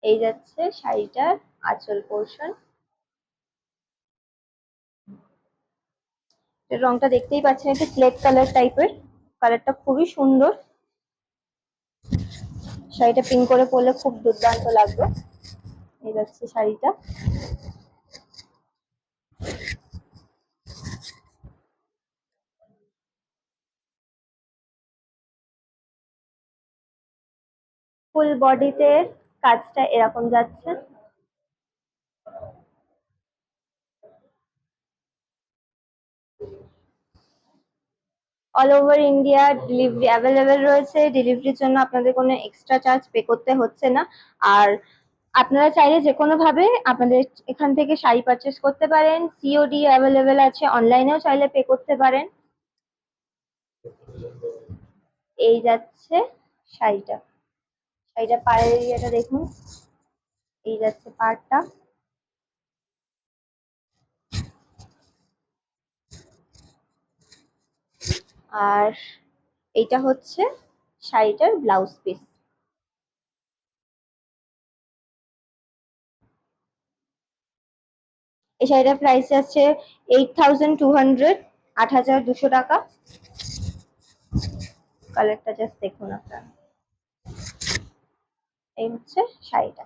এই যাচ্ছে শাড়িটার আঁচল পোর্শন। রংটা দেখতেই পাচ্ছেন, একটা স্লেট কালার টাইপের, কালারটা খুবই সুন্দর। শাড়িটা পিন করে পরলে খুব দুর্দান্ত লাগবে। এই যাচ্ছে শাড়িটা। ফুল বডিতে কাজটা এরকম যাচ্ছে। All over India delivery available রয়েছে। ডেলিভারির জন্য আপনাদের কোনো এক্সট্রা চার্জ পে করতে হচ্ছে না। আর আপনারা চাইলে যে কোনো ভাবে আপনাদের এখান থেকে শাড়ি পারচেস করতে পারেন। সিওডি অ্যাভেলেবেল আছে, অনলাইনেও চাইলে পে করতে পারেন। এই যাচ্ছে শাড়িটা। শাড়িটা পাড়ের এরিয়াটা দেখুন, এই যাচ্ছে পাড়টা। আর এইটা হচ্ছে শাড়িটার ব্লাউজ পিস। এই শাড়িটার প্রাইস আছে 8200, 8200 টাকা। কালারটা জাস্ট দেখুন আপনারা। এই হচ্ছে শাড়িটা।